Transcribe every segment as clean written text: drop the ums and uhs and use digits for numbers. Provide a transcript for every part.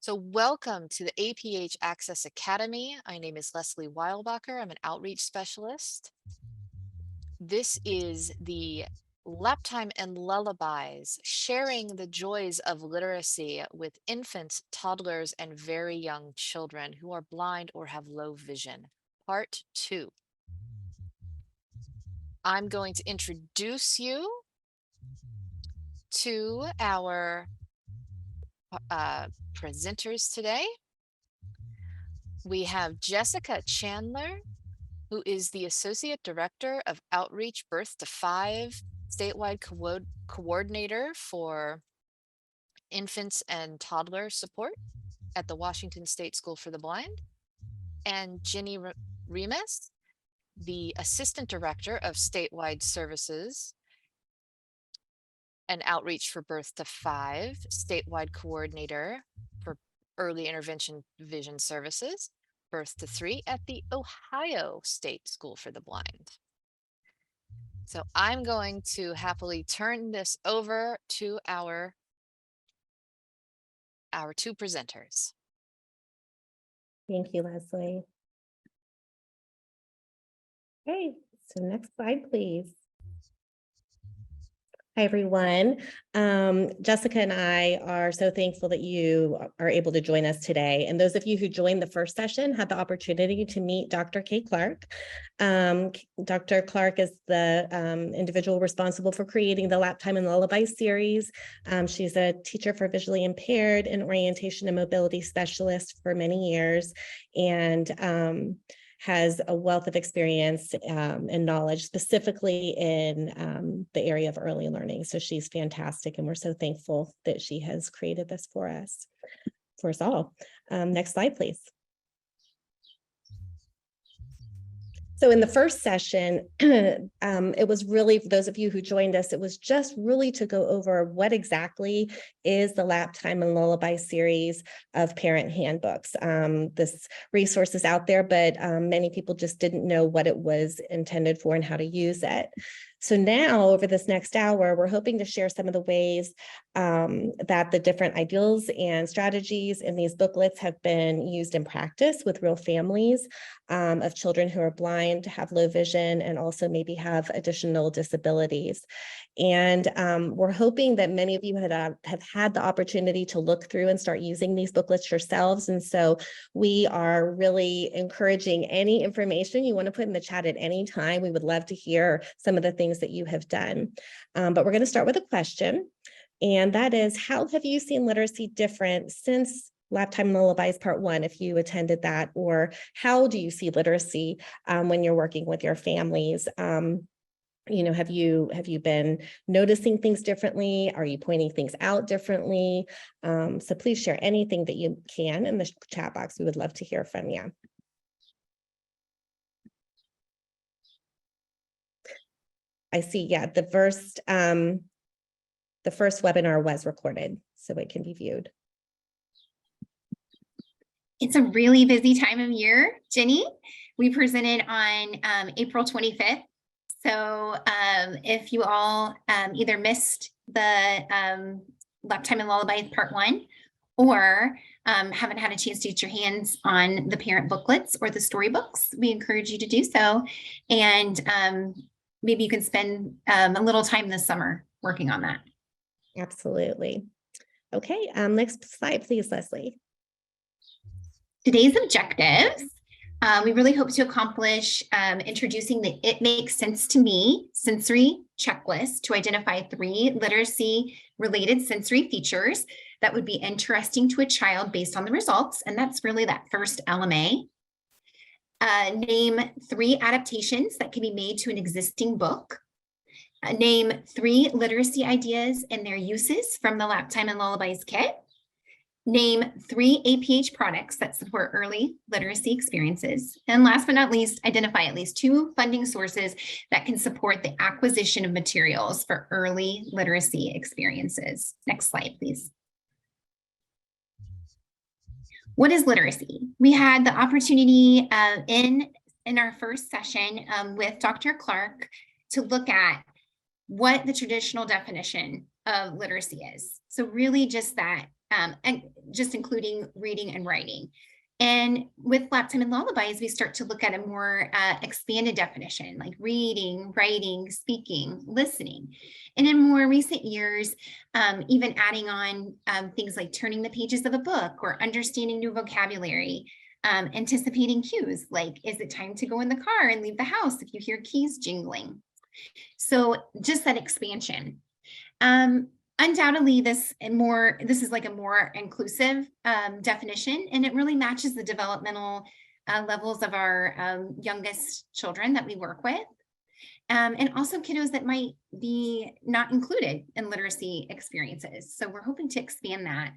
So welcome to the APH Access Academy. My name is Leslie Weilbacher. I'm an outreach specialist. This is the Laptime and Lullabies, sharing the joys of literacy with infants, toddlers, and very young children who are blind or have low vision. Part 2. I'm going to introduce you to our presenters today. We have Jessica Chandler, who is the Associate Director of Outreach Birth to 5, statewide coordinator for infants and toddler support at the Washington State School for the Blind, and Jenni Remeis, the Assistant Director of Statewide Services and Outreach for Birth to 5, statewide coordinator for Early Intervention Vision Services, Birth to 3 at the Ohio State School for the Blind. So I'm going to happily turn this over to our two presenters. Thank you, Leslie. Okay, so next slide, please. Hi, everyone. Jessica and I are so thankful that you are able to join us today. And those of you who joined the first session had the opportunity to meet Dr. Kay Clark. Dr. Clark is the individual responsible for creating the Laptime and Lullabies series. She's a teacher for visually impaired and orientation and mobility specialist for many years, and has a wealth of experience and knowledge specifically in the area of early learning. So she's fantastic, and we're so thankful that she has created this for us all. Next slide, please. So in the first session, it was really, for those of you who joined us, it was just really to go over what exactly is the Laptime and Lullaby series of parent handbooks. This resource is out there, but many people just didn't know what it was intended for and how to use it. So now, over this next hour, we're hoping to share some of the ways that the different ideals and strategies in these booklets have been used in practice with real families of children who are blind, have low vision, and also maybe have additional disabilities. And we're hoping that many of you have had the opportunity to look through and start using these booklets yourselves. And so we are really encouraging any information you want to put in the chat at any time. We would love to hear some of the things that you have done. But we're going to start with a question. And that is, how have you seen literacy different since Laptime and Lullabies Part 1, if you attended that? Or how do you see literacy when you're working with your families? Have you been noticing things differently? Are you pointing things out differently? So please share anything that you can in the chat box. We would love to hear from you. I see, yeah, the first webinar was recorded, so it can be viewed. It's a really busy time of year, Jenni. We presented on April 25th. So if you all either missed the Laptime and Lullabies Part 1 or haven't had a chance to get your hands on the parent booklets or the storybooks, we encourage you to do so. And maybe you can spend a little time this summer working on that. Absolutely. Okay, next slide, please, Leslie. Today's objectives, we really hope to accomplish introducing the It Makes Sense to Me sensory checklist to identify 3 literacy-related sensory features that would be interesting to a child based on the results. And that's really that first LMA. Name 3 adaptations that can be made to an existing book. Name 3 literacy ideas and their uses from the Laptime and Lullabies kit. Name 3 APH products that support early literacy experiences. And last but not least, identify at least 2 funding sources that can support the acquisition of materials for early literacy experiences. Next slide, please. What is literacy? We had the opportunity in our first session with Dr. Clark to look at what the traditional definition of literacy is. So really just that and just including reading and writing. And with Laptime and Lullabies, we start to look at a more expanded definition, like reading, writing, speaking, listening. And in more recent years, even adding on things like turning the pages of a book or understanding new vocabulary, anticipating cues, like, is it time to go in the car and leave the house if you hear keys jingling? So just that expansion. Undoubtedly, this is like a more inclusive definition, and it really matches the developmental levels of our youngest children that we work with, and also kiddos that might be not included in literacy experiences. So we're hoping to expand that.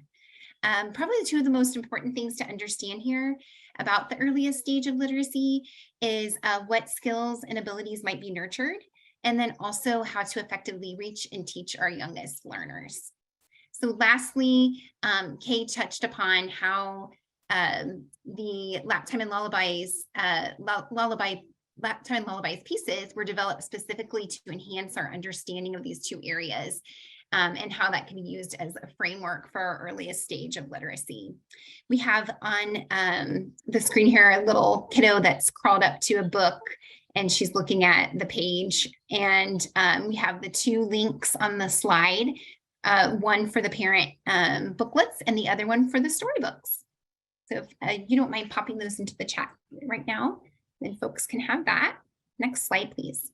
Probably two of the most important things to understand here about the earliest stage of literacy is what skills and abilities might be nurtured, and then also how to effectively reach and teach our youngest learners. So lastly, Kay touched upon how the Laptime and Lullabies, Laptime and Lullabies pieces were developed specifically to enhance our understanding of these two areas, and how that can be used as a framework for our earliest stage of literacy. We have on the screen here a little kiddo that's crawled up to a book, and she's looking at the page. And we have the two links on the slide, one for the parent booklets and the other one for the storybooks. So if you don't mind popping those into the chat right now, then folks can have that. Next slide, please.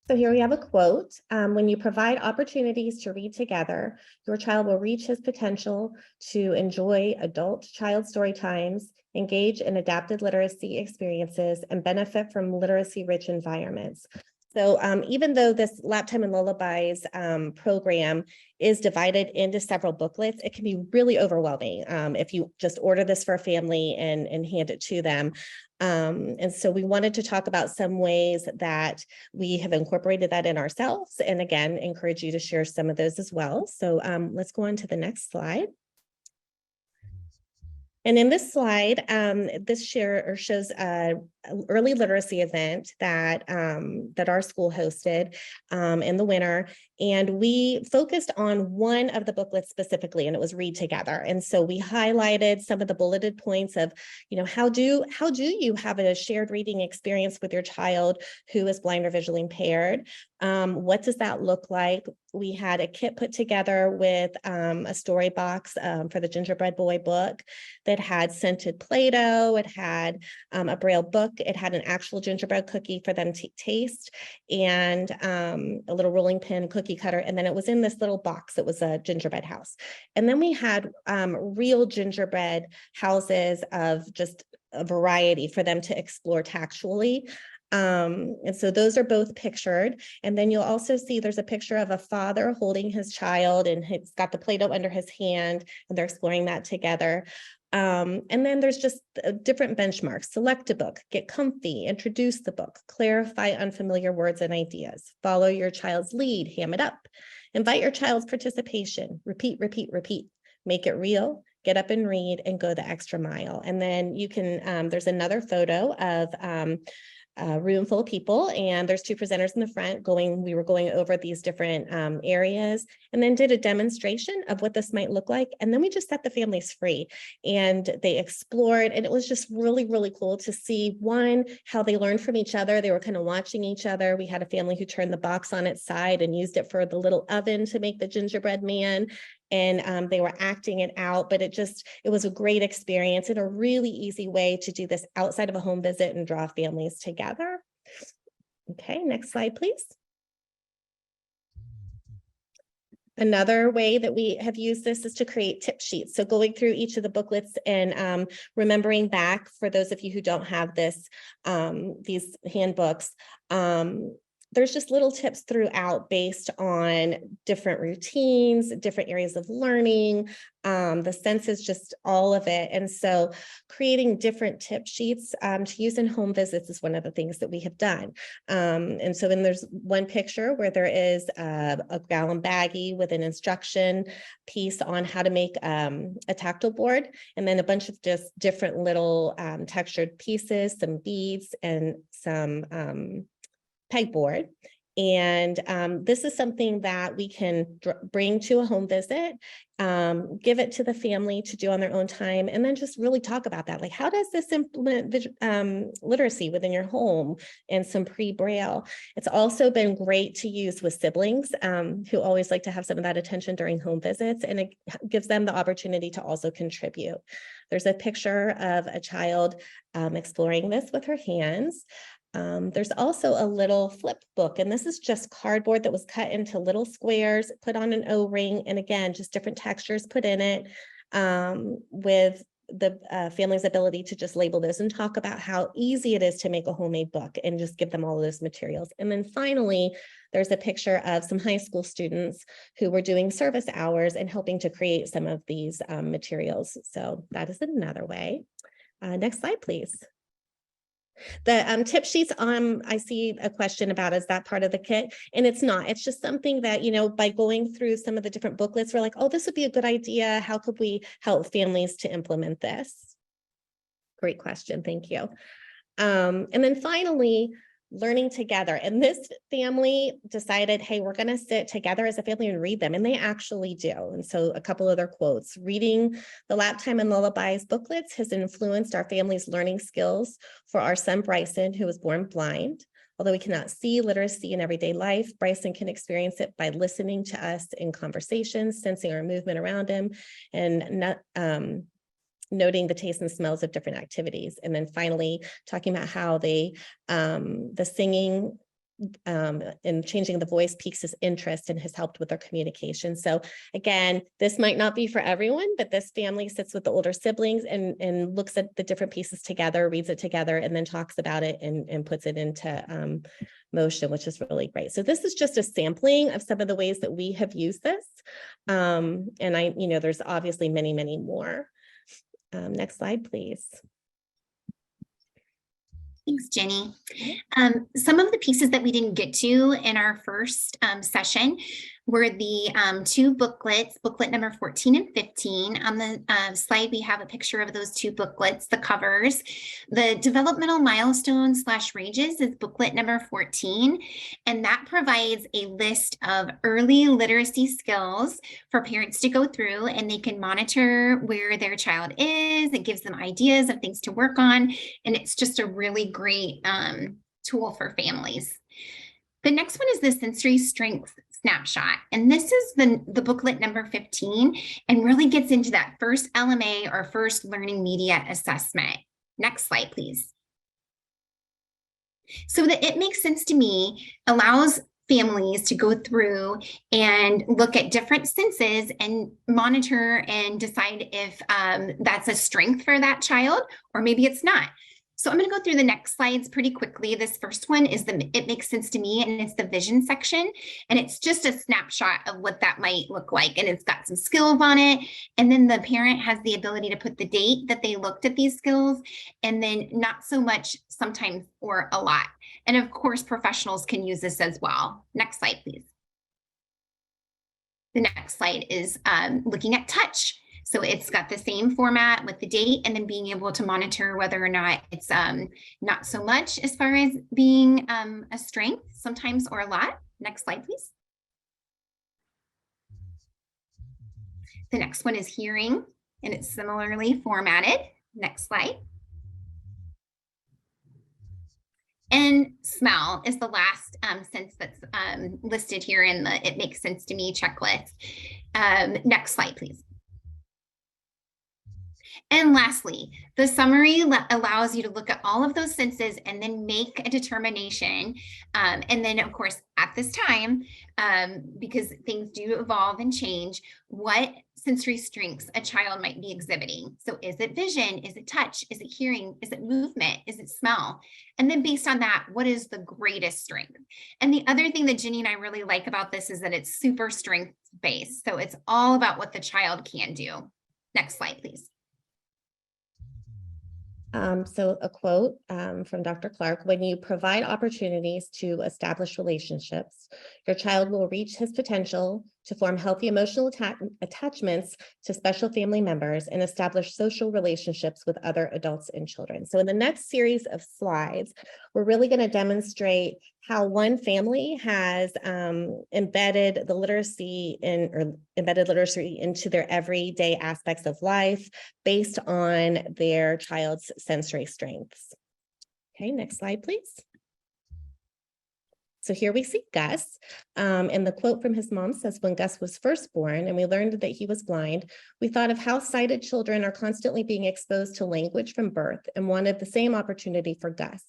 So here we have a quote. When you provide opportunities to read together, your child will reach his potential to enjoy adult-child story times, engage in adapted literacy experiences, and benefit from literacy-rich environments. So even though this Laptime and Lullabies program is divided into several booklets, it can be really overwhelming if you just order this for a family and hand it to them. And so we wanted to talk about some ways that we have incorporated that in ourselves, and again, encourage you to share some of those as well. So let's go on to the next slide. And in this slide, this shows an early literacy event that that our school hosted in the winter, and we focused on one of the booklets specifically, and it was Read Together. And so we highlighted some of the bulleted points of, how do you have a shared reading experience with your child who is blind or visually impaired? What does that look like? We had a kit put together with a story box for the Gingerbread Boy book that had scented Play-Doh. It had a Braille book. It had an actual gingerbread cookie for them to taste, and a little rolling pin cookie cutter. And then it was in this little box that was a gingerbread house. And then we had real gingerbread houses of just a variety for them to explore tactually. And so those are both pictured. And then you'll also see there's a picture of a father holding his child, and he's got the Play-Doh under his hand, and they're exploring that together. And then there's just different benchmarks. Select a book, get comfy, introduce the book, clarify unfamiliar words and ideas, follow your child's lead, ham it up, invite your child's participation, repeat, repeat, repeat, make it real, get up and read, and go the extra mile. And then you can, there's another photo of a room full of people, and there's two presenters in the front we were going over these different areas, and then did a demonstration of what this might look like. And then we just set the families free, and they explored, and it was just really, really cool to see, one, how they learned from each other. They were kind of watching each other. We had a family who turned the box on its side and used it for the little oven to make the gingerbread man. And they were acting it out, but it was a great experience and a really easy way to do this outside of a home visit and draw families together. Okay, next slide, please. Another way that we have used this is to create tip sheets. So going through each of the booklets and remembering back, for those of you who don't have this, these handbooks, there's just little tips throughout based on different routines, different areas of learning, the senses, just all of it. And so creating different tip sheets to use in home visits is one of the things that we have done. And so then there's one picture where there is a gallon baggie with an instruction piece on how to make a tactile board, and then a bunch of just different little textured pieces, some beads, and some pegboard. And this is something that we can bring to a home visit, give it to the family to do on their own time, and then just really talk about that. Like, how does this implement literacy within your home and some pre-Braille? It's also been great to use with siblings who always like to have some of that attention during home visits, and it gives them the opportunity to also contribute. There's a picture of a child exploring this with her hands. There's also a little flip book, and this is just cardboard that was cut into little squares, put on an O-ring, and again, just different textures put in it with the family's ability to just label those and talk about how easy it is to make a homemade book and just give them all of those materials. And then finally, there's a picture of some high school students who were doing service hours and helping to create some of these materials. So that is another way. Next slide, please. The tip sheets, I see a question about, is that part of the kit? And it's not. It's just something that, you know, by going through some of the different booklets, we're like, oh, this would be a good idea. How could we help families to implement this? Great question. Thank you. And then finally, learning together. And this family decided, hey, we're going to sit together as a family and read them. And they actually do. And so a couple of their quotes: reading the Laptime and Lullabies booklets has influenced our family's learning skills. For our son, Bryson, who was born blind, although he cannot see literacy in everyday life, Bryson can experience it by listening to us in conversations, sensing our movement around him, and noting the tastes and smells of different activities. And then finally, talking about how they, the singing and changing the voice piques his interest and has helped with their communication. So again, this might not be for everyone, but this family sits with the older siblings and looks at the different pieces together, reads it together, and then talks about it and puts it into motion, which is really great. So this is just a sampling of some of the ways that we have used this. And there's obviously many, many more. Next slide, please. Thanks, Jenny. Some of the pieces that we didn't get to in our first session were the two booklets, booklet number 14 and 15. On the slide, we have a picture of those two booklets, the covers. The developmental milestones / ranges is booklet number 14, and that provides a list of early literacy skills for parents to go through, and they can monitor where their child is. It gives them ideas of things to work on, and it's just a really great tool for families. The next one is the sensory strength snapshot. And this is the booklet number 15 and really gets into that first LMA or first learning media assessment. Next slide, please. So that It Makes Sense to Me allows families to go through and look at different senses and monitor and decide if that's a strength for that child, or maybe it's not. So I'm going to go through the next slides pretty quickly. This first one is It Makes Sense to Me, and it's the vision section. And it's just a snapshot of what that might look like. And it's got some skills on it. And then the parent has the ability to put the date that they looked at these skills, and then not so much, sometimes, or a lot. And of course, professionals can use this as well. Next slide, please. The next slide is looking at touch. So it's got the same format with the date and then being able to monitor whether or not it's not so much as far as being a strength, sometimes, or a lot. Next slide, please. The next one is hearing, and it's similarly formatted. Next slide. And smell is the last sense that's listed here in the It Makes Sense to Me checklist. Next slide, please. And lastly, the summary allows you to look at all of those senses and then make a determination. And then, of course, at this time, because things do evolve and change, what sensory strengths a child might be exhibiting. So is it vision? Is it touch? Is it hearing? Is it movement? Is it smell? And then based on that, what is the greatest strength? And the other thing that Jenny and I really like about this is that it's super strength based. So it's all about what the child can do. Next slide, please. So a quote from Dr. Clark: when you provide opportunities to establish relationships, your child will reach his potential, to form healthy emotional attachments to special family members, and establish social relationships with other adults and children. So in the next series of slides, we're really going to demonstrate how one family has embedded literacy into their everyday aspects of life based on their child's sensory strengths. Okay, next slide, please. So here we see Gus, and the quote from his mom says, when Gus was first born and we learned that he was blind, we thought of how sighted children are constantly being exposed to language from birth and wanted the same opportunity for Gus.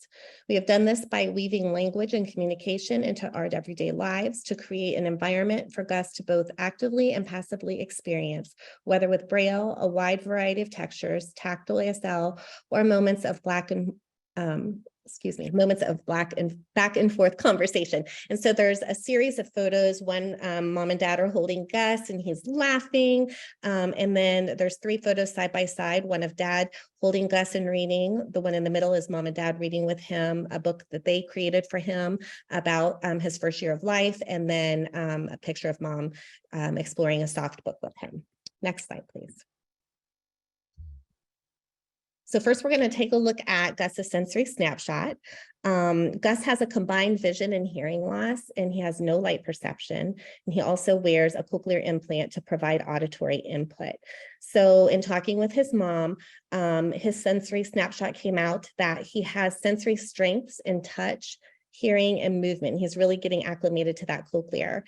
We have done this by weaving language and communication into our everyday lives to create an environment for Gus to both actively and passively experience, whether with Braille, a wide variety of textures, tactile ASL, or moments of back and forth conversation. And so there's a series of photos when mom and dad are holding Gus and he's laughing. And then there's 3 photos side by side, one of dad holding Gus and reading. The one in the middle is mom and dad reading with him a book that they created for him about his first year of life. And then a picture of mom exploring a soft book with him. Next slide, please. So first, we're going to take a look at Gus's sensory snapshot. Gus has a combined vision and hearing loss, and he has no light perception. And he also wears a cochlear implant to provide auditory input. So in talking with his mom, his sensory snapshot came out that he has sensory strengths in touch, hearing, and movement. He's really getting acclimated to that cochlear.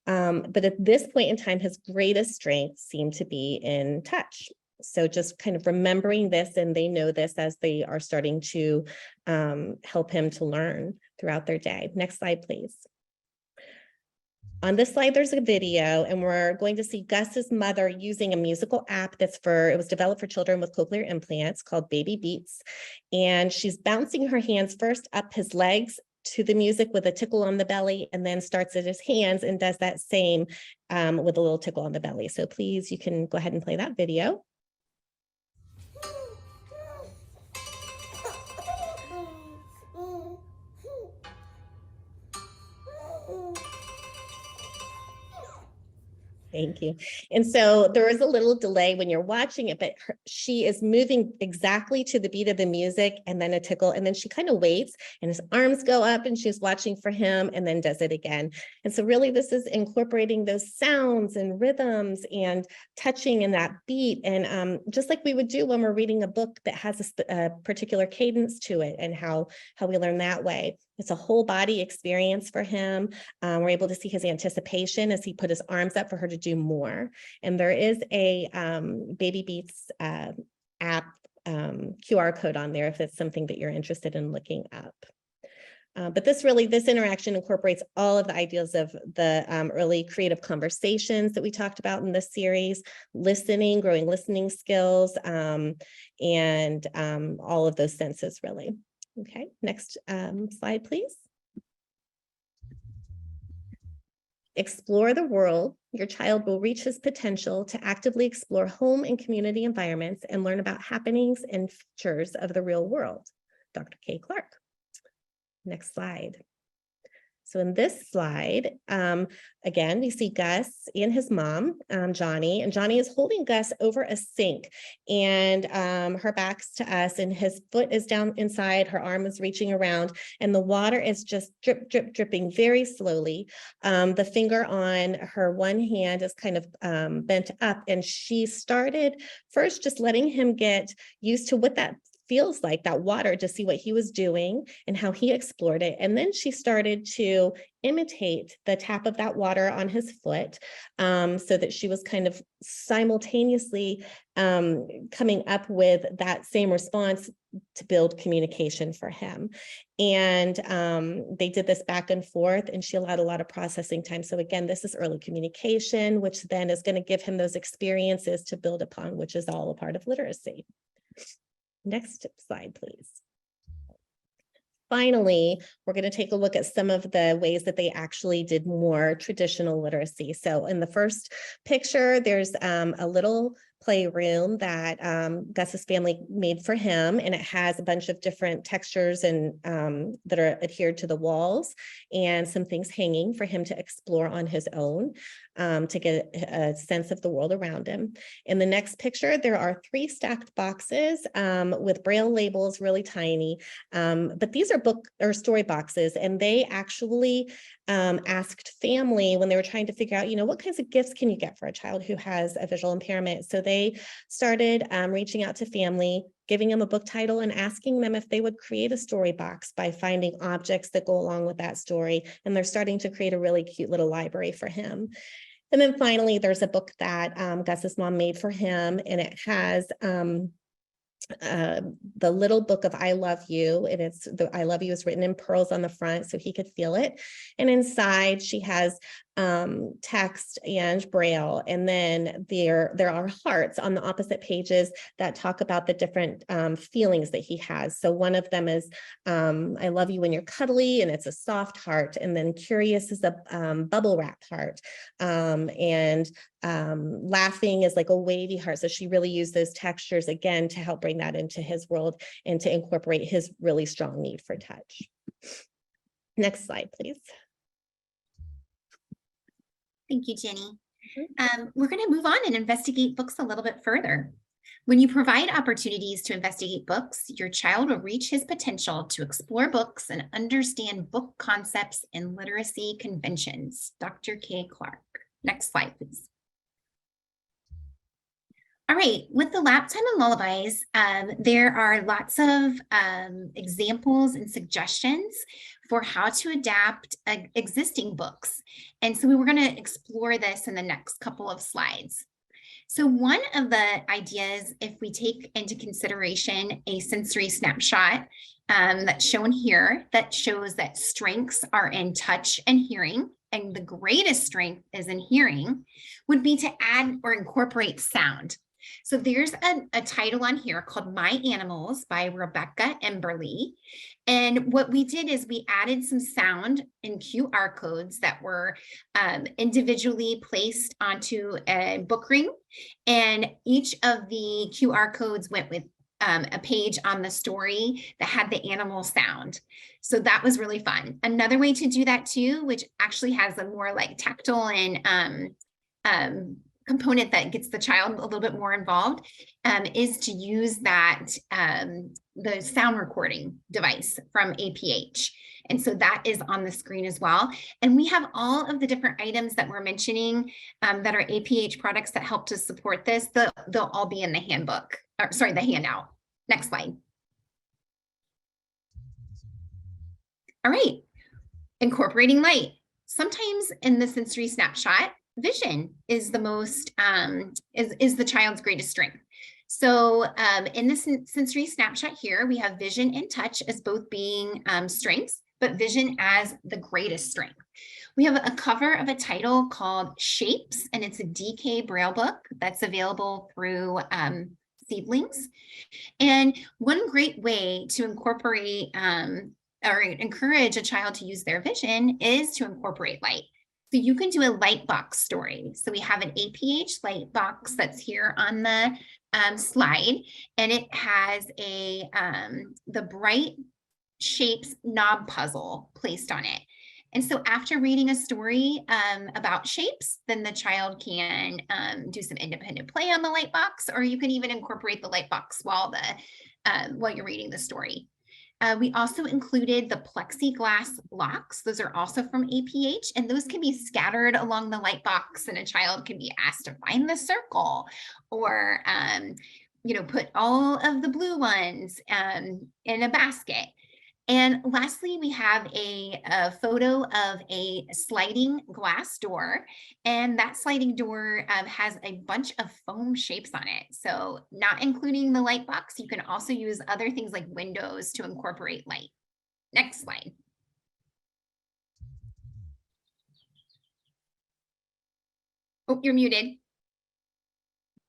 But at this point in time, his greatest strengths seem to be in touch. So just kind of remembering this, and they know this as they are starting to help him to learn throughout their day. Next slide, please. On this slide, there's a video, and we're going to see Gus's mother using a musical app it was developed for children with cochlear implants called Baby Beats. And she's bouncing her hands first up his legs to the music with a tickle on the belly, and then starts at his hands and does that same with a little tickle on the belly. So please, you can go ahead and play that video. Thank you. And so there is a little delay when you're watching it, but she is moving exactly to the beat of the music, and then a tickle, and then she kind of waits and his arms go up and she's watching for him and then does it again. And so really this is incorporating those sounds and rhythms and touching in that beat. And just like we would do when we're reading a book that has a particular cadence to it, and how we learn that way. It's a whole body experience for him. We're able to see his anticipation as he put his arms up for her to do more. And there is a Baby Beats app QR code on there if it's something that you're interested in looking up. But this interaction incorporates all of the ideas of the early creative conversations that we talked about in this series, listening, growing listening skills, and all of those senses really. Okay, next slide, please. Explore the world. Your child will reach his potential to actively explore home and community environments and learn about happenings and features of the real world. Dr. Kay Clark. Next slide. So in this slide, again, we see Gus and his mom, Johnny, and Johnny is holding Gus over a sink, and her back's to us, and his foot is down inside, her arm is reaching around, and the water is just drip, drip, dripping very slowly. The finger on her one hand is kind of bent up, and she started first just letting him get used to what that feels like, that water, to see what he was doing and how he explored it. And then she started to imitate the tap of that water on his foot, so that she was kind of simultaneously coming up with that same response to build communication for him. And they did this back and forth, and she allowed a lot of processing time. So again, this is early communication, which then is going to give him those experiences to build upon, which is all a part of literacy. Next slide, please. Finally, we're going to take a look at some of the ways that they actually did more traditional literacy. So in the first picture, there's a little playroom that Gus's family made for him, and it has a bunch of different textures and that are adhered to the walls, and some things hanging for him to explore on his own to get a sense of the world around him. In the next picture, there are 3 stacked boxes with Braille labels, really tiny, but these are book or story boxes, and they actually asked family when they were trying to figure out, what kinds of gifts can you get for a child who has a visual impairment. So they started reaching out to family, giving them a book title and asking them if they would create a story box by finding objects that go along with that story. And they're starting to create a really cute little library for him. And then finally, there's a book that Gus's mom made for him, and it has the little book of I Love You, and it's the I Love You is written in pearls on the front so he could feel it. And inside she has text and Braille, and then there are hearts on the opposite pages that talk about the different feelings that he has. So one of them is I love you when you're cuddly, and it's a soft heart, and then curious is a bubble wrap heart, and laughing is like a wavy heart. So she really used those textures again to help bring that into his world and to incorporate his really strong need for touch. Next slide, please. Thank you, Jenni. We're going to move on and investigate books a little bit further. When you provide opportunities to investigate books, your child will reach his potential to explore books and understand book concepts and literacy conventions. Dr. K. Clark. Next slide, please. All right, with the Laptime and Lullabies, there are lots of examples and suggestions for how to adapt existing books. And so we were going to explore this in the next couple of slides. So one of the ideas, if we take into consideration a sensory snapshot that's shown here, that shows that strengths are in touch and hearing, and the greatest strength is in hearing, would be to add or incorporate sound. So there's a title on here called My Animals by Rebecca Emberly. And what we did is we added some sound and QR codes that were individually placed onto a book ring. And each of the QR codes went with a page on the story that had the animal sound. So that was really fun. Another way to do that too, which actually has a more like tactile and component that gets the child a little bit more involved, is to use that the sound recording device from APH. And so that is on the screen as well. And we have all of the different items that we're mentioning that are APH products that help to support this. They'll all be in the handbook, or sorry, the handout. Next slide. All right, incorporating light. Sometimes in the sensory snapshot, vision is the most is the child's greatest strength. So in this sensory snapshot here, we have vision and touch as both being strengths, but vision as the greatest strength. We have a cover of a title called Shapes, and it's a DK Braille book that's available through Seedlings. And one great way to incorporate or encourage a child to use their vision is to incorporate light. So you can do a light box story. So we have an APH light box that's here on the slide, and it has a the bright shapes knob puzzle placed on it. And so after reading a story about shapes, then the child can do some independent play on the light box, or you can even incorporate the light box while you're reading the story. We also included the plexiglass blocks. Those are also from APH, and those can be scattered along the light box, and a child can be asked to find the circle, or put all of the blue ones in a basket. And lastly, we have a photo of a sliding glass door, and that sliding door has a bunch of foam shapes on it. So not including the light box, you can also use other things like windows to incorporate light. Next slide. Oh, you're muted.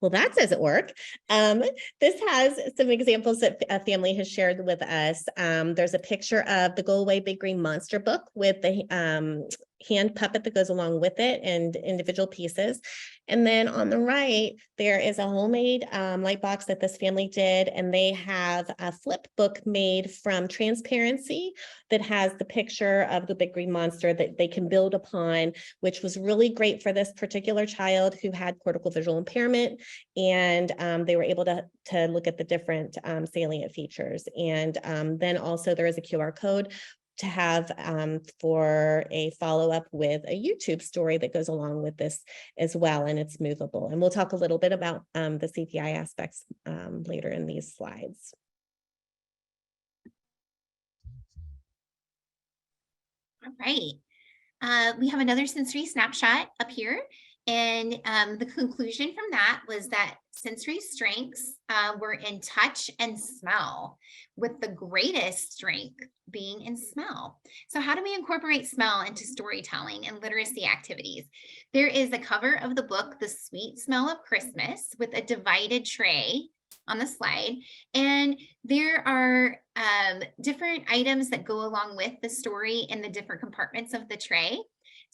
Well, that doesn't work. This has some examples that a family has shared with us. There's a picture of the Go Away Big Green Monster book with the hand puppet that goes along with it and individual pieces. And then on the right, there is a homemade light box that this family did, and they have a flip book made from transparency that has the picture of the big green monster that they can build upon, which was really great for this particular child who had cortical visual impairment. And they were able to look at the different salient features. And then also there is a QR code to have for a follow-up with a YouTube story that goes along with this as well, and it's movable. And we'll talk a little bit about the CTI aspects later in these slides. All right. We have another sensory snapshot up here. And the conclusion from that was that sensory strengths were in touch and smell, with the greatest strength being in smell. So how do we incorporate smell into storytelling and literacy activities? There is a cover of the book, The Sweet Smell of Christmas, with a divided tray on the slide. And there are different items that go along with the story in the different compartments of the tray.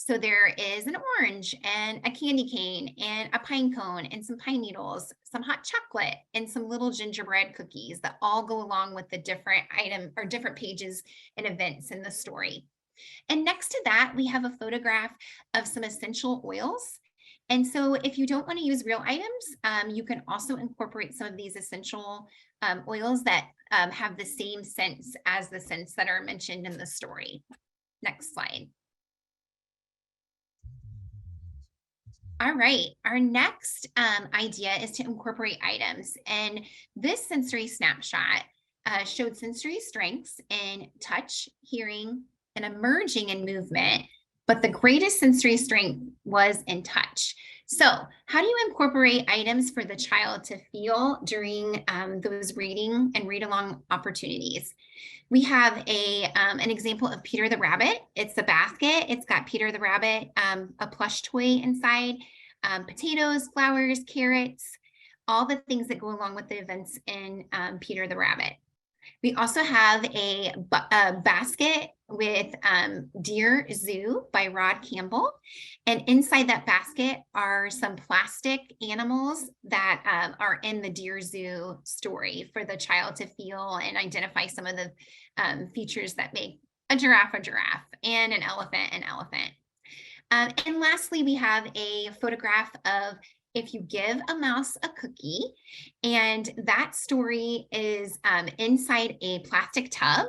So there is an orange and a candy cane and a pine cone and some pine needles, some hot chocolate, and some little gingerbread cookies that all go along with the different item or different pages and events in the story. And next to that, we have a photograph of some essential oils. And so if you don't want to use real items, you can also incorporate some of these essential oils that have the same scents as the scents that are mentioned in the story. Next slide. All right, our next idea is to incorporate items. And this sensory snapshot showed sensory strengths in touch, hearing, and emerging in movement, but the greatest sensory strength was in touch. So how do you incorporate items for the child to feel during those reading and read along opportunities? We have an example of Peter the Rabbit. It's a basket. It's got Peter the Rabbit, a plush toy inside, potatoes, flowers, carrots, all the things that go along with the events in Peter the Rabbit. We also have a basket with Dear Zoo by Rod Campbell. And inside that basket are some plastic animals that are in the Dear Zoo story for the child to feel and identify some of the features that make a giraffe, and an elephant, an elephant. And lastly, we have a photograph of If You Give a Mouse a Cookie, and that story is inside a plastic tub,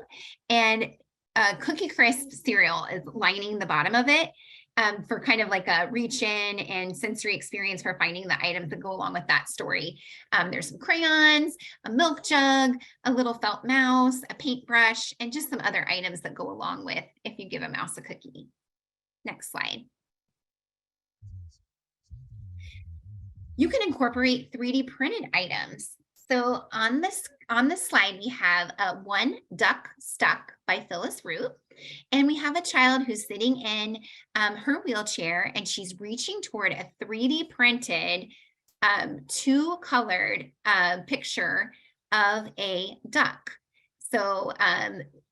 and Cookie Crisp cereal is lining the bottom of it for kind of like a reach in and sensory experience for finding the items that go along with that story. There's some crayons, a milk jug, a little felt mouse, a paintbrush, and just some other items that go along with If You Give a Mouse a Cookie. Next slide. You can incorporate 3D printed items. So on this slide, we have One Duck Stuck by Phyllis Root. And we have a child who's sitting in her wheelchair, and she's reaching toward a 3D printed, two-colored picture of a duck. So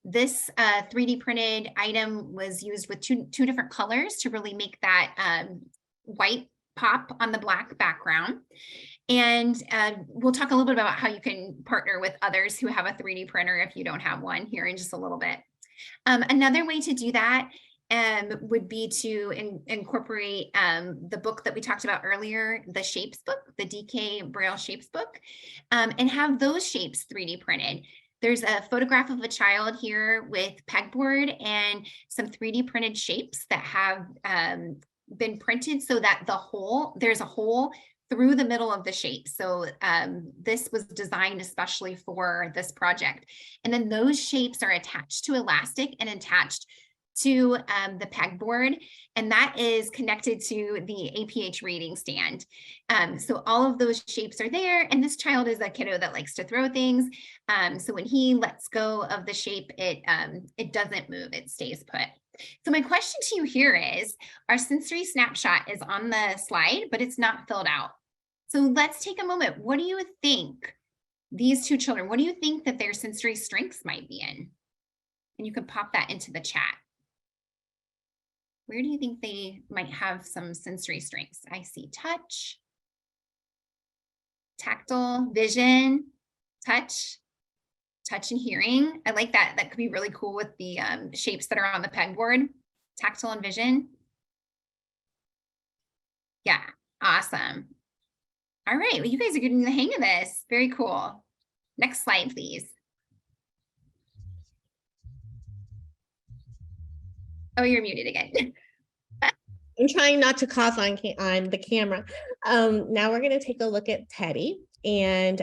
this 3D printed item was used with two different colors to really make that white pop on the black background. And we'll talk a little bit about how you can partner with others who have a 3D printer if you don't have one here in just a little bit. Another way to do that would be to incorporate the book that we talked about earlier, the shapes book, the DK Braille shapes book, and have those shapes 3D printed. There's a photograph of a child here with pegboard and some 3D printed shapes that have been printed so that there's a hole through the middle of the shape. So this was designed especially for this project. And then those shapes are attached to elastic and attached to the pegboard, and that is connected to the APH reading stand. So all of those shapes are there, and this child is a kiddo that likes to throw things. So when he lets go of the shape, it doesn't move, it stays put. So my question to you here is, our sensory snapshot is on the slide, but it's not filled out. So let's take a moment. What do you think these two children, what do you think that their sensory strengths might be in? And you can pop that into the chat. Where do you think they might have some sensory strengths? I see touch, tactile, vision, touch and hearing. I like that. That could be really cool with the shapes that are on the pegboard. Tactile and vision. Yeah, awesome. All right, well, you guys are getting the hang of this. Very cool. Next slide, please. Oh, you're muted again. I'm trying not to cough on the camera. Now we're going to take a look at Teddy. And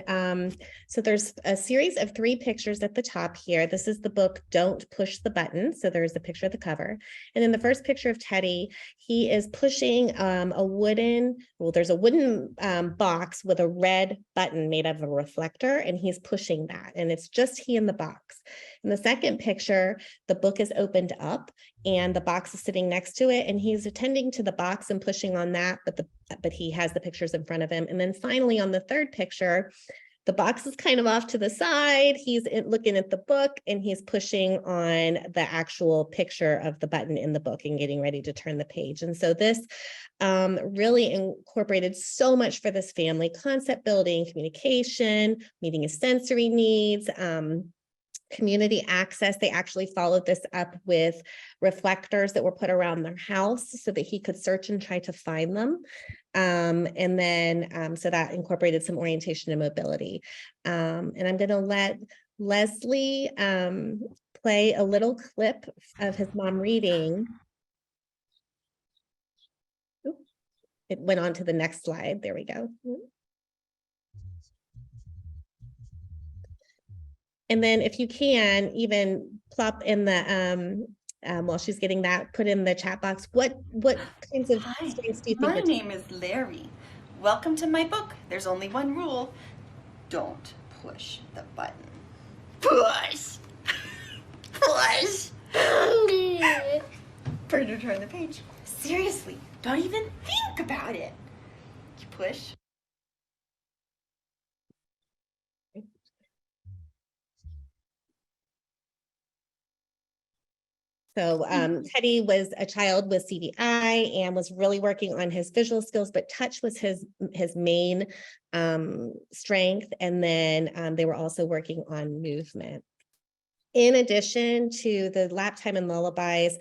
so there's a series of 3 pictures at the top here. This is the book, Don't Push the Button. So there's a picture of the cover. And in the first picture of Teddy, he is pushing there's a wooden box with a red button made of a reflector, and he's pushing that. And it's just he in the box. In the second picture, the book is opened up and the box is sitting next to it, and he's attending to the box and pushing on that, but he has the pictures in front of him. And then finally on the third picture, the box is kind of off to the side. He's looking at the book and he's pushing on the actual picture of the button in the book and getting ready to turn the page. And so this really incorporated so much for this family: concept building, communication, meeting his sensory needs, community access. They actually followed this up with reflectors that were put around their house so that he could search and try to find them. And then so that incorporated some orientation and mobility. And I'm going to let Leslie play a little clip of his mom reading. Ooh, it went on to the next slide. There we go. And then if you can, even plop in the, while she's getting that, put in the chat box, what kinds of Hi, strengths do you think? my name is Larry. Welcome to my book. There's only one rule. Don't push the button. Push! Push! Turn the page. Seriously, don't even think about it. You push. So Teddy was a child with CVI and was really working on his visual skills, but touch was his main strength. And then they were also working on movement. In addition to the Laptime and Lullabies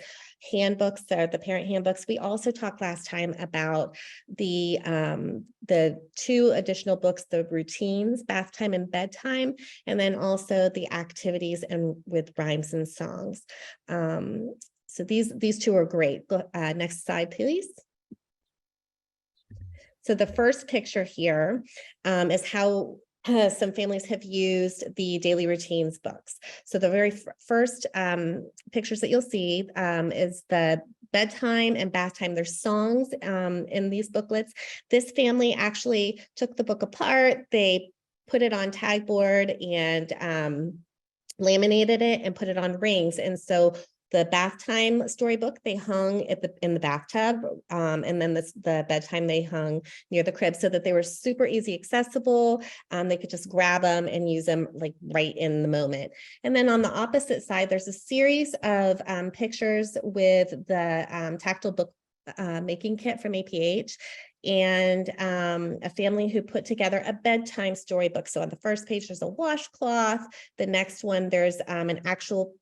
handbooks, or the parent handbooks, we also talked last time about the 2 additional books, the routines, bath time and bedtime, and then also the activities and with rhymes and songs. So these 2 are great. Next slide, please. So the first picture here is how some families have used the daily routines books. So the very first pictures that you'll see is the bedtime and bath time. There's songs in these booklets. This family actually took the book apart. They put it on tagboard and laminated it and put it on rings. And so the bath time storybook they hung in the bathtub, and then the bedtime they hung near the crib, so that they were super easy accessible. They could just grab them and use them like right in the moment. And then on the opposite side, there's a series of pictures with the tactile book making kit from APH, and a family who put together a bedtime storybook. So on the first page, there's a washcloth. The next one, there's an actual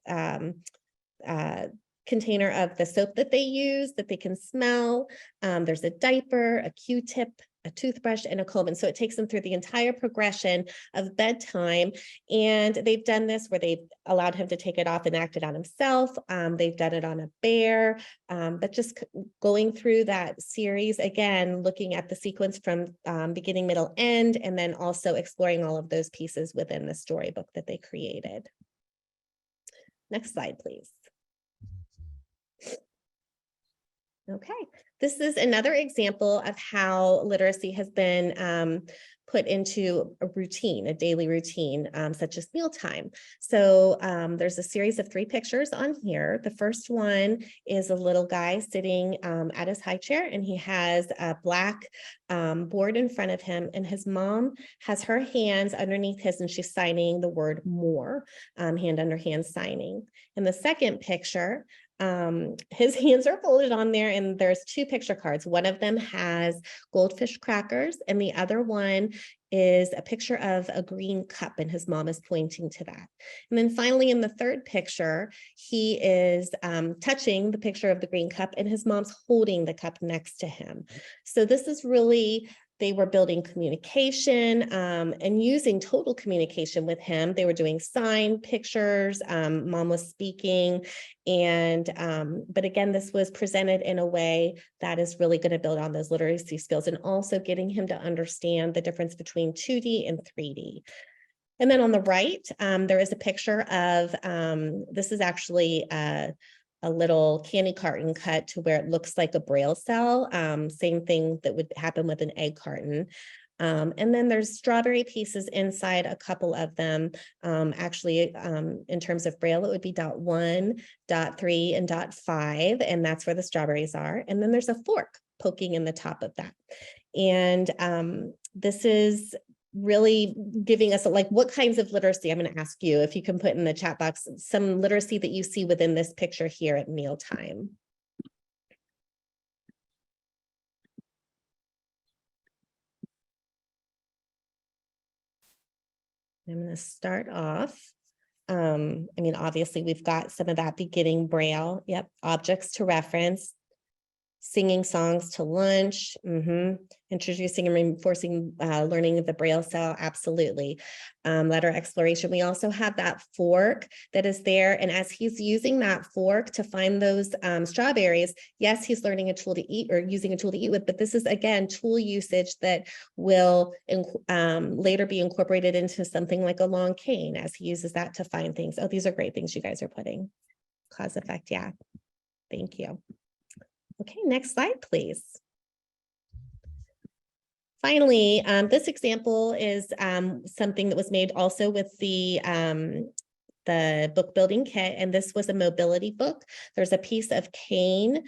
container of the soap that they use that they can smell. There's a diaper, a Q-tip, a toothbrush, and a comb. And so it takes them through the entire progression of bedtime. And they've done this where they've allowed him to take it off and act it on himself. They've done it on a bear, but just going through that series, again, looking at the sequence from beginning, middle, end, and then also exploring all of those pieces within the storybook that they created. Next slide, please. Okay, this is another example of how literacy has been put into a routine, a daily routine, such as mealtime. So there's a series of 3 pictures on here. The first one is a little guy sitting at his high chair, and he has a black board in front of him, and his mom has her hands underneath his, and she's signing the word more, hand under hand signing. In the second picture, His hands are folded on there, and there's two picture cards. One of them has goldfish crackers, and the other one is a picture of a green cup, and his mom is pointing to that. And then finally, in the third picture, he is touching the picture of the green cup, and his mom's holding the cup next to him. So this is really, they were building communication and using total communication with him. They were doing sign pictures, mom was speaking, and but again, this was presented in a way that is really going to build on those literacy skills, and also getting him to understand the difference between 2D and 3D. And then on the right, there is a picture of, this is actually a little candy carton cut to where it looks like a Braille cell. Same thing that would happen with an egg carton. And then there's strawberry pieces inside a couple of them. Actually, in terms of Braille, it would be .1, .3, and .5, and that's where the strawberries are. And then there's a fork poking in the top of that. And this is really giving us like what kinds of literacy. I'm going to ask you if you can put in the chat box some literacy that you see within this picture here at mealtime. I'm going to start off. I mean, obviously we've got some of that beginning Braille. Yep. Objects to reference. Singing songs to lunch, introducing and reinforcing learning of the Braille cell, absolutely. Letter exploration. We also have that fork that is there. And as he's using that fork to find those strawberries, yes, he's learning a tool to eat or using a tool to eat with, but this is, again, tool usage that will later be incorporated into something like a long cane as he uses that to find things. Oh, these are great things you guys are putting. Cause effect, yeah. Thank you. Okay, next slide, please. Finally, this example is something that was made also with the book building kit, and this was a mobility book. There's a piece of cane.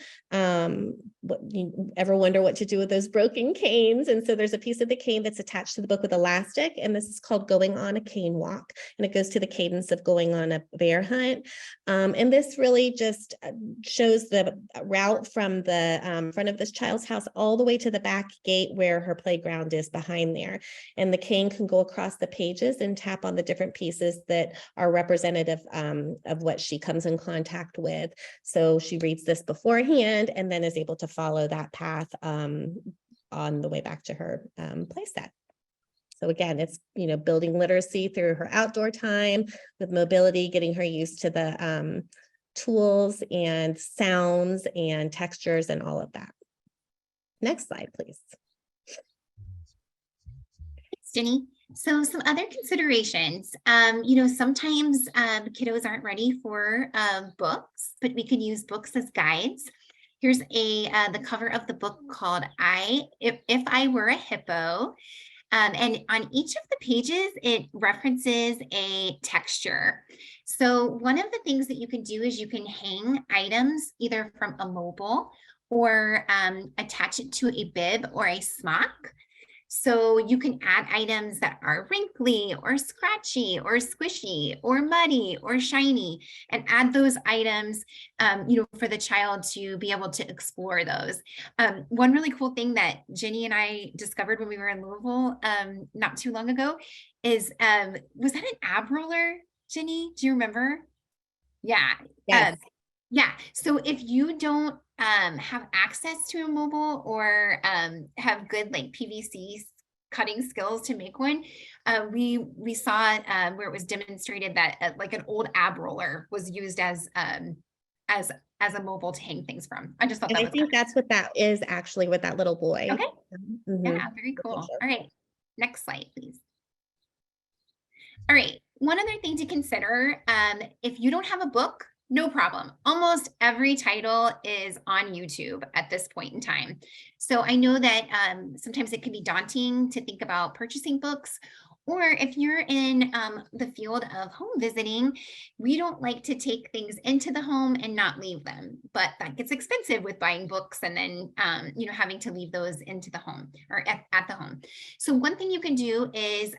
What, you ever wonder what to do with those broken canes? And so there's a piece of the cane that's attached to the book with elastic, and this is called Going on a Cane Walk, and it goes to the cadence of going on a bear hunt. And this really just shows the route from the front of this child's house all the way to the back gate where her playground is behind there. And the cane can go across the pages and tap on the different pieces that are represented of what she comes in contact with. So she reads this beforehand and then is able to follow that path on the way back to her play set. So again, it's, you know, building literacy through her outdoor time with mobility, getting her used to the tools and sounds and textures and all of that. Next slide, please. Thanks, Jenni. So some other considerations, you know, sometimes kiddos aren't ready for books, but we could use books as guides. Here's the cover of the book called If I Were a Hippo. And on each of the pages, it references a texture. So one of the things that you can do is you can hang items either from a mobile or attach it to a bib or a smock. So you can add items that are wrinkly or scratchy or squishy or muddy or shiny, and add those items, you know, for the child to be able to explore those. One really cool thing that Jenni and I discovered when we were in Louisville not too long ago is, was that an ab roller, Jenni? Do you remember? Yeah. Yes. Yeah. So if you don't have access to a mobile or have good like PVC cutting skills to make one, we saw where it was demonstrated that like an old ab roller was used as a mobile to hang things from. I just thought And that I was think that's what that is actually with that little boy. okay. Yeah, Mm-hmm. very cool. All right, next slide, please. All right, one other thing to consider, if you don't have a book, no problem. Almost every title is on YouTube at this point in time. So I know that sometimes it can be daunting to think about purchasing books, Or if you're in the field of home visiting, we don't like to take things into the home and not leave them, but that gets expensive with buying books and then, having to leave those into the home or at the home. So one thing you can do is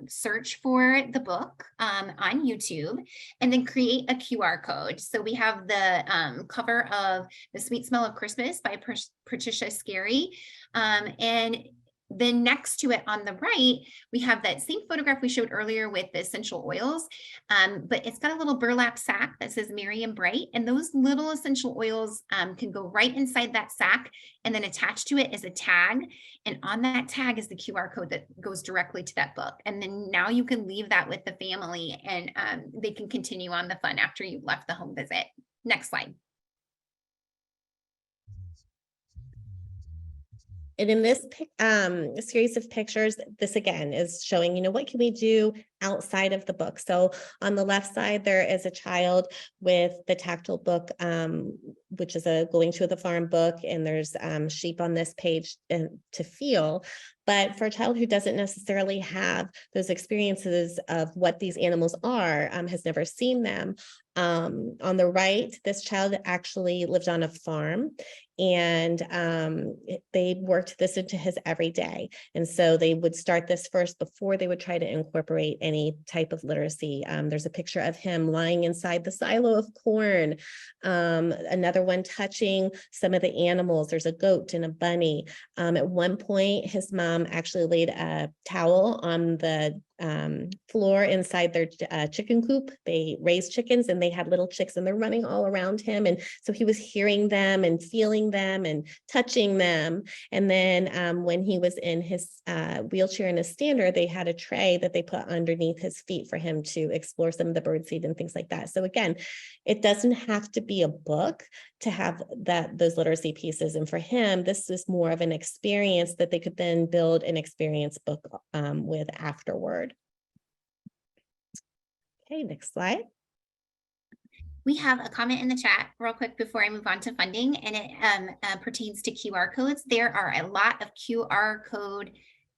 search for the book on YouTube and then create a QR code. So we have the cover of The Sweet Smell of Christmas by Patricia Scarry. And then next to it on the right, we have that same photograph we showed earlier with the essential oils, but it's got a little burlap sack that says Merry and Bright, and those little essential oils can go right inside that sack, and then attached to it is a tag, and on that tag is the QR code that goes directly to that book. And then now you can leave that with the family, and they can continue on the fun after you've left the home visit. Next slide. And in this series of pictures, this again is showing, what can we do outside of the book? So on the left side, there is a child with the tactile book, which is a Going to the Farm book, and there's sheep on this page to feel. But for a child who doesn't necessarily have those experiences of what these animals are, has never seen them, on the right, this child actually lived on a farm, and they worked this into his everyday. And so they would start this first before they would try to incorporate any type of literacy. There's a picture of him lying inside the silo of corn. Another one touching some of the animals. There's a goat and a bunny. At one point, his mom actually laid a towel on the floor inside their chicken coop. They raised chickens and they had little chicks and they're running all around him. And so he was hearing them and feeling them and touching them. And then when he was in his wheelchair and a stander, they had a tray that they put underneath his feet for him to explore some of the birdseed and things like that. So again, it doesn't have to be a book to have those literacy pieces. And for him, this is more of an experience that they could then build an experience book with afterward. Okay, next slide. We have a comment in the chat real quick before I move on to funding, and it pertains to QR codes. There are a lot of QR code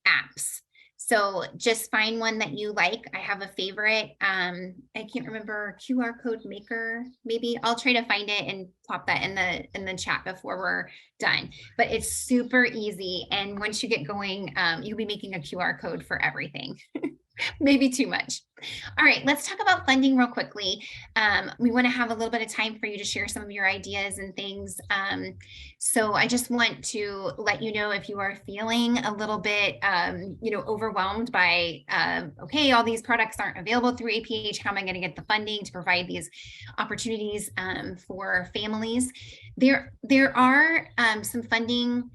apps. So just find one that you like. I have a favorite. I can't remember, QR code maker. Maybe I'll try to find it and pop that in the chat before we're done. But it's super easy. And once you get going, you'll be making a QR code for everything. Maybe too much. All right, let's talk about funding real quickly. We want to have a little bit of time for you to share some of your ideas and things. So I just want to let you know if you are feeling a little bit, overwhelmed by, okay, all these products aren't available through APH. How am I going to get the funding to provide these opportunities for families? There are some funding.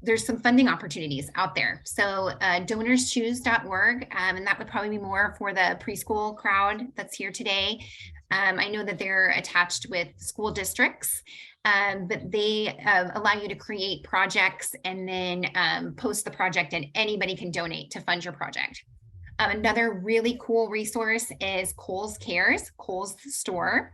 There's some funding opportunities out there. So donorschoose.org, and that would probably be more for the preschool crowd that's here today. I know that they're attached with school districts, but they allow you to create projects and then post the project, and anybody can donate to fund your project. Another really cool resource is Kohl's Cares, Kohl's store.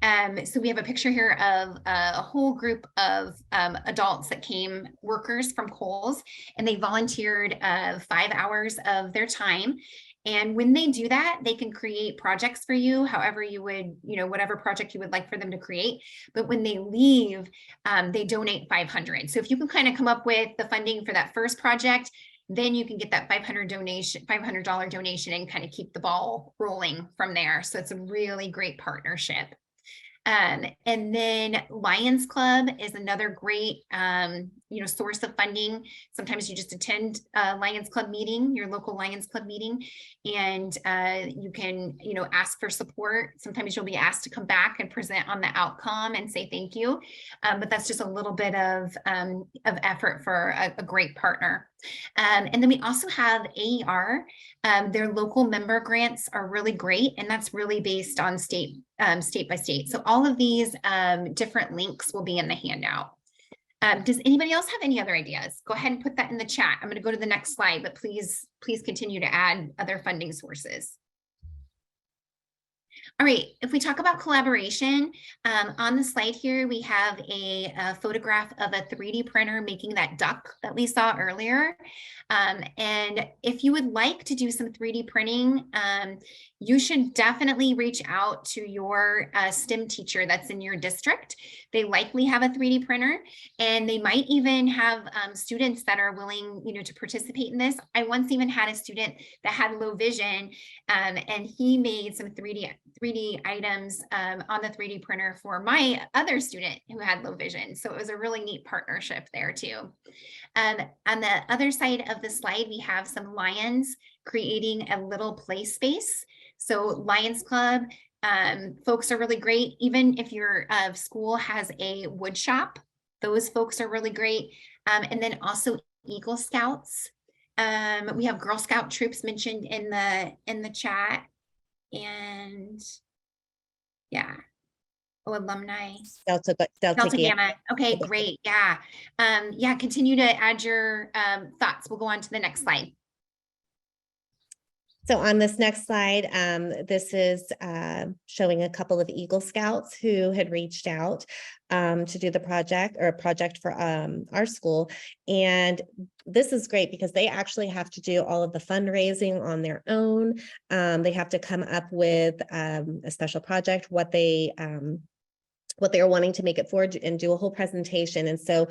So we have a picture here of a whole group of adults that came, workers from Kohl's, and they volunteered 5 hours of their time. And when they do that, they can create projects for you, however you would, whatever project you would like for them to create. But when they leave, they donate $500. So if you can kind of come up with the funding for that first project, then you can get that $500 donation and kind of keep the ball rolling from there. So it's a really great partnership. And then Lions Club is another great, source of funding. Sometimes you just attend a Lions Club meeting, your local Lions Club meeting, and you can, ask for support. Sometimes you'll be asked to come back and present on the outcome and say thank you. But that's just a little bit of effort for a great partner. And then we also have AER. Their local member grants are really great, and that's really based on state by state. So all of these different links will be in the handout. Does anybody else have any other ideas? Go ahead and put that in the chat. I'm going to go to the next slide, but please continue to add other funding sources. All right, if we talk about collaboration, on the slide here, we have a photograph of a 3D printer making that duck that we saw earlier. And if you would like to do some 3D printing, you should definitely reach out to your STEM teacher that's in your district. They likely have a 3D printer, and they might even have students that are willing, to participate in this. I once even had a student that had low vision, and he made some 3D items on the 3D printer for my other student who had low vision. So it was a really neat partnership there too. On the other side of the slide, we have some lions creating a little play space. So Lions Club, folks are really great. Even if your school has a wood shop, those folks are really great. And then also Eagle Scouts. We have Girl Scout troops mentioned in the chat. And yeah, alumni. Delta Delta Gamma. Gamma. Okay, great. Yeah. Yeah, continue to add your thoughts. We'll go on to the next slide. So on this next slide, this is showing a couple of Eagle Scouts who had reached out to do the project, or a project for our school. And this is great because they actually have to do all of the fundraising on their own. They have to come up with a special project, what they are wanting to make it for, and do a whole presentation. And so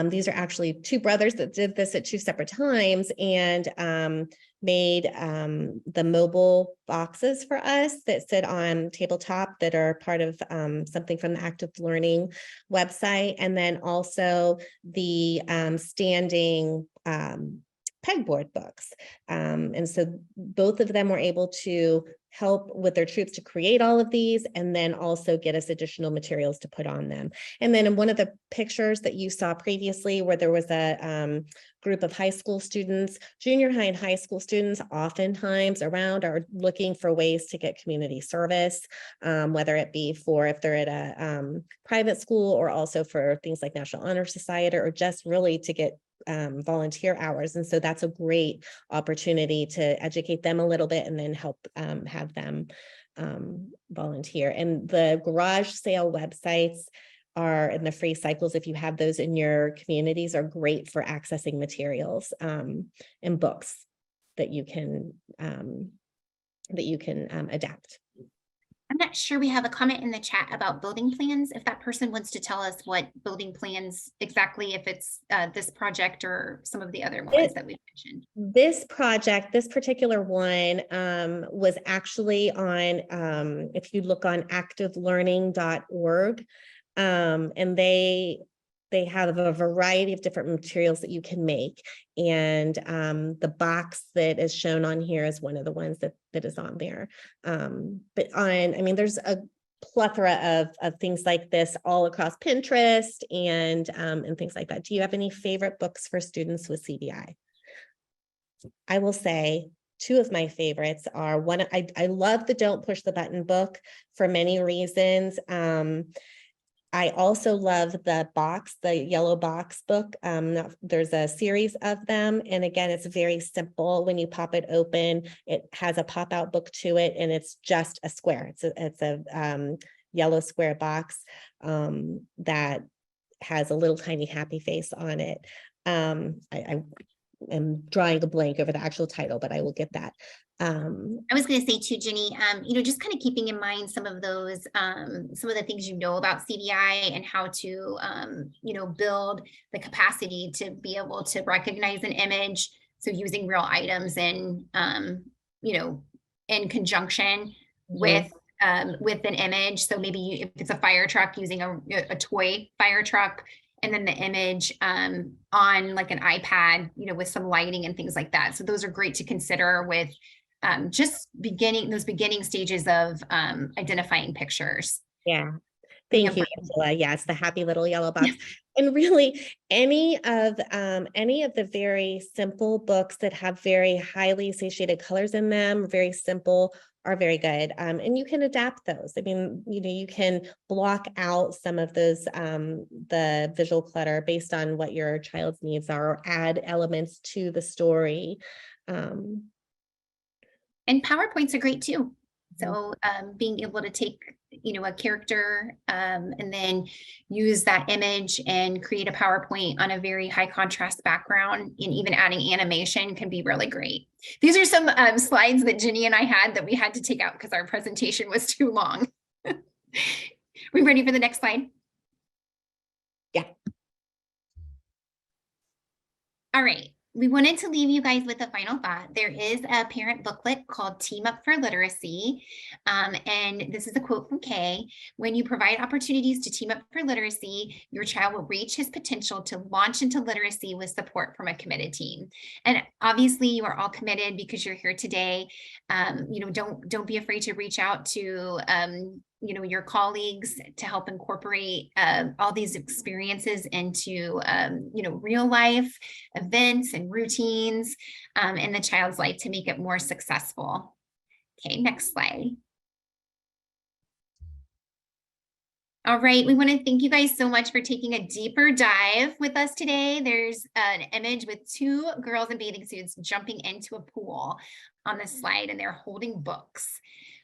these are actually two brothers that did this at two separate times, and made the mobile boxes for us that sit on tabletop that are part of something from the Active Learning website. And then also the standing pegboard books. And so both of them were able to help with their troops to create all of these, and then also get us additional materials to put on them. And then in one of the pictures that you saw previously, where there was a group of high school students, junior high and high school students oftentimes around are looking for ways to get community service, whether it be for if they're at a private school, or also for things like National Honor Society, or just really to get volunteer hours. And so that's a great opportunity to educate them a little bit, and then help have them volunteer. And the garage sale websites are, in the free cycles, if you have those in your communities, are great for accessing materials and books that you can adapt. I'm not sure we have a comment in the chat about building plans. If that person wants to tell us what building plans exactly, if it's this project or some of the other ones that we've mentioned. This project, this particular one, was actually on, if you look on activelearning.org, and they have a variety of different materials that you can make. And the box that is shown on here is one of the ones that is on there. But there's a plethora of things like this all across Pinterest and things like that. Do you have any favorite books for students with CVI? I will say two of my favorites are one. I love the Don't Push the Button book for many reasons. I also love the yellow box book. There's a series of them. And again, it's very simple. When you pop it open, it has a pop-out book to it, and it's just a square. It's a yellow square box that has a little tiny happy face on it. I am drawing a blank over the actual title, but I will get that. I was going to say too, Jenni, just kind of keeping in mind some of those, some of the things about CVI and how to, build the capacity to be able to recognize an image. So using real items in conjunction with an image. So maybe if it's a fire truck, using a toy fire truck, and then the image on like an iPad, with some lighting and things like that. So those are great to consider with just those beginning stages of identifying pictures. Yeah. Thank you, Angela. Yeah, it's the happy little yellow box. And really any of the very simple books that have very highly satiated colors in them, very simple, are very good. And you can adapt those. You can block out some of those, the visual clutter based on what your child's needs are, or add elements to the story. And PowerPoints are great too. So being able to take, a character and then use that image and create a PowerPoint on a very high contrast background, and even adding animation can be really great. These are some slides that Jenni and I had that we had to take out because our presentation was too long. We ready for the next slide? Yeah. All right. We wanted to leave you guys with a final thought. There is a parent booklet called Team Up for Literacy. And this is a quote from Kay. When you provide opportunities to team up for literacy, your child will reach his potential to launch into literacy with support from a committed team. And obviously you are all committed because you're here today. Don't be afraid to reach out to your colleagues to help incorporate all these experiences into real life events and routines in the child's life to make it more successful. Okay, next slide. All right, we want to thank you guys so much for taking a deeper dive with us today. There's an image with 2 girls in bathing suits jumping into a pool on this slide, and they're holding books.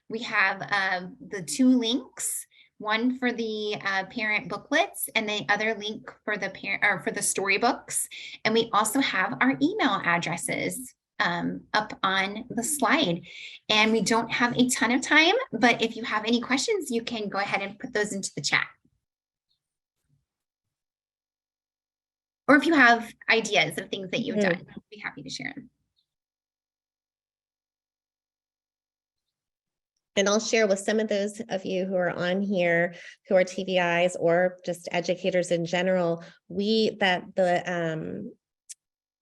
We have the 2 links, one for the parent booklets and the other link for the parent or for the storybooks. And we also have our email addresses up on the slide. And we don't have a ton of time, but if you have any questions, you can go ahead and put those into the chat. Or if you have ideas of things that you've done, I'd be happy to share them. And I'll share with some of those of you who are on here, who are TVIs or just educators in general,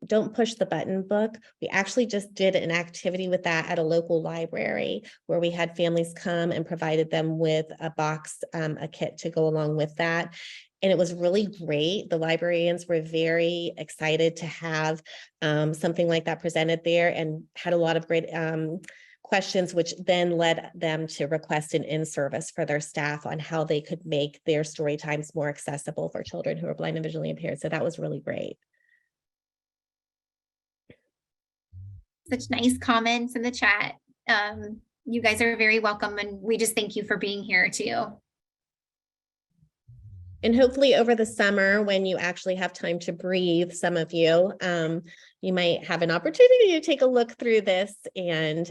Don't Push the Button book, we actually just did an activity with that at a local library where we had families come and provided them with a box, a kit to go along with that. And it was really great. The librarians were very excited to have something like that presented there and had a lot of great questions, which then led them to request an in-service for their staff on how they could make their story times more accessible for children who are blind and visually impaired. So that was really great. Such nice comments in the chat. You guys are very welcome, and we just thank you for being here too. And hopefully over the summer, when you actually have time to breathe, some of you, you might have an opportunity to take a look through this and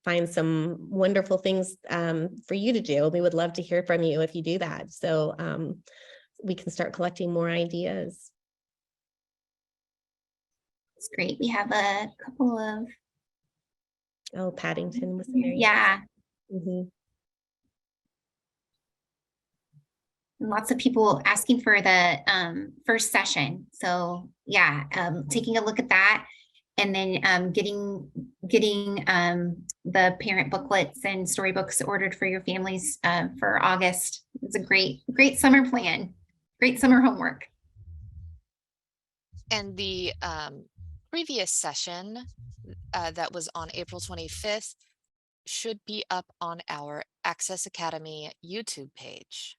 find some wonderful things for you to do. We would love to hear from you if you do that. So we can start collecting more ideas. It's great. We have a couple of. Oh, Paddington was there. Yeah. Mm-hmm. Lots of people asking for the first session. So yeah, taking a look at that, and then getting the parent booklets and storybooks ordered for your families for August. It's a great summer plan, great summer homework. And the previous session that was on April 25th should be up on our Access Academy YouTube page.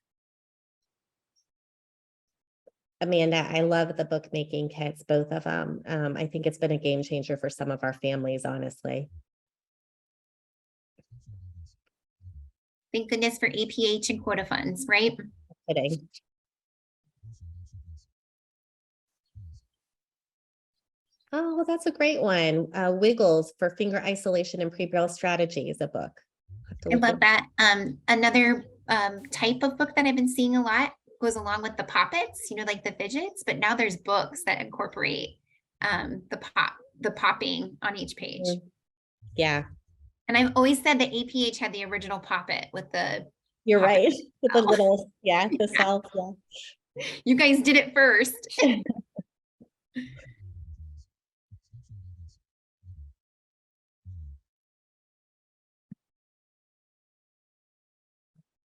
Amanda, I love the bookmaking kits, both of them. I think it's been a game changer for some of our families, honestly. Thank goodness for APH and quota funds, right? Kidding. Oh, well, that's a great one. Wiggles for Finger Isolation and Pre-Braille Strategies, a book. I love that. Another type of book that I've been seeing a lot goes along with the poppets, like the fidgets, but now there's books that incorporate the popping on each page. Yeah. And I've always said that APH had the original poppet with the. You're right. With the little, the cells. Yeah. You guys did it first.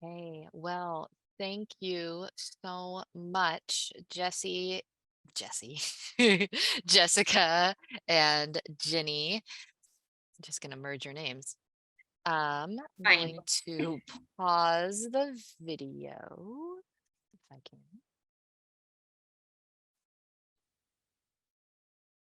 Okay, well, thank you so much, Jessica and Jenni. I'm just gonna merge your names. I'm going to pause the video if I can.